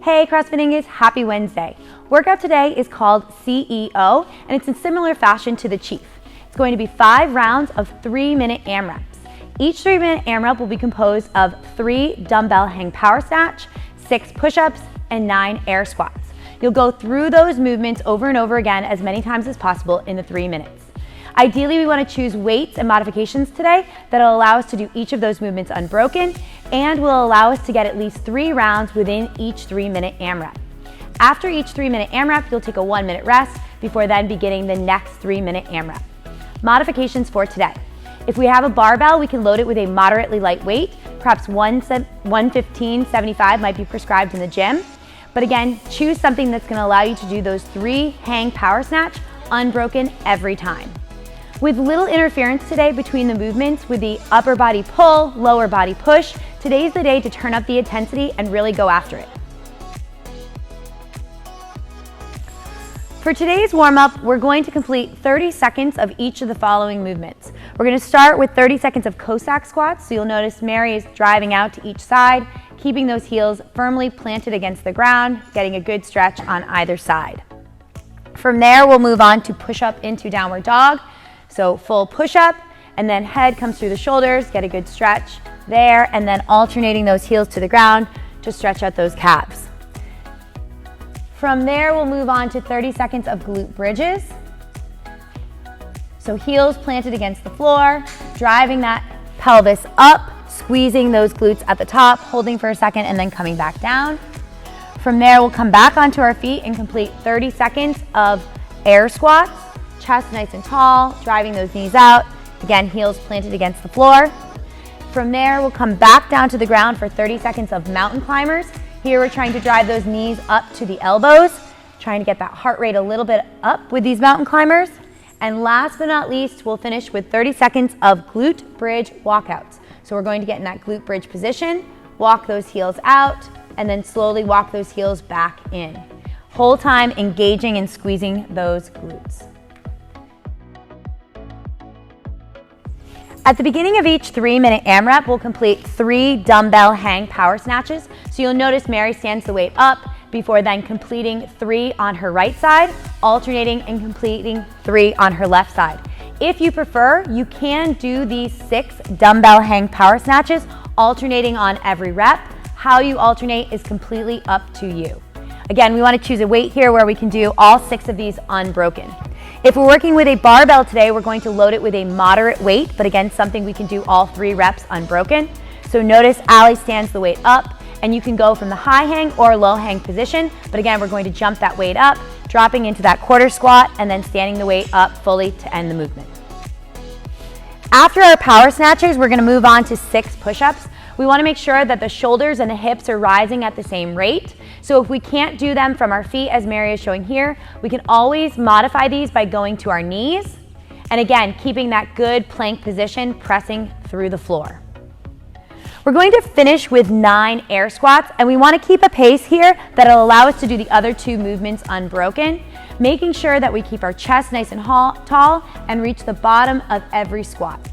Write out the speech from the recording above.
Hey CrossFit Inguz, happy Wednesday. Workout today is called CEO and it's in similar fashion to the Chief. It's going to be 5 rounds of 3-minute AMRAPs. Each 3-minute AMRAP will be composed of 3 dumbbell hang power snatch, 6 push-ups, and 9 air squats. You'll go through those movements over and over again as many times as possible in the 3 minutes. Ideally, we want to choose weights and modifications today that'll allow us to do each of those movements unbroken and will allow us to get at least 3 rounds within each 3-minute AMRAP. After each 3-minute AMRAP, you'll take a 1-minute rest before then beginning the next 3-minute AMRAP. Modifications for today. If we have a barbell, we can load it with a moderately light weight. Perhaps 115-75 might be prescribed in the gym. But again, choose something that's going to allow you to do those 3 hang power snatch unbroken every time. With little interference today between the movements with the upper body pull, lower body push, today's the day to turn up the intensity and really go after it. For today's warm-up, we're going to complete 30 seconds of each of the following movements. We're going to start with 30 seconds of Cossack squats, so you'll notice Mary is driving out to each side, keeping those heels firmly planted against the ground, getting a good stretch on either side. From there, we'll move on to push-up into downward dog. So full push-up, and then head comes through the shoulders, get a good stretch there, and then alternating those heels to the ground to stretch out those calves. From there, we'll move on to 30 seconds of glute bridges. So heels planted against the floor, driving that pelvis up, squeezing those glutes at the top, holding for a second, and then coming back down. From there, we'll come back onto our feet and complete 30 seconds of air squats. Chest nice and tall, driving those knees out. Again, heels planted against the floor. From there, we'll come back down to the ground for 30 seconds of mountain climbers. Here, we're trying to drive those knees up to the elbows, trying to get that heart rate a little bit up with these mountain climbers. And last but not least, we'll finish with 30 seconds of glute bridge walkouts. So we're going to get in that glute bridge position, walk those heels out, and then slowly walk those heels back in. Whole time engaging and squeezing those glutes. At the beginning of each 3-minute AMRAP, we'll complete 3 dumbbell hang power snatches. So you'll notice Mary stands the weight up before then completing 3 on her right side, alternating and completing 3 on her left side. If you prefer, you can do these 6 dumbbell hang power snatches, alternating on every rep. How you alternate is completely up to you. Again, we want to choose a weight here where we can do all 6 of these unbroken. If we're working with a barbell today, we're going to load it with a moderate weight, but again, something we can do all 3 reps unbroken. So notice Allie stands the weight up, and you can go from the high hang or low hang position, but again, we're going to jump that weight up, dropping into that quarter squat, and then standing the weight up fully to end the movement. After our power snatches, we're going to move on to 6 push-ups. We want to make sure that the shoulders and the hips are rising at the same rate. So if we can't do them from our feet, as Mary is showing here, we can always modify these by going to our knees. And again, keeping that good plank position, pressing through the floor. We're going to finish with 9 air squats, and we want to keep a pace here that'll allow us to do the other 2 movements unbroken, making sure that we keep our chest nice and tall and reach the bottom of every squat.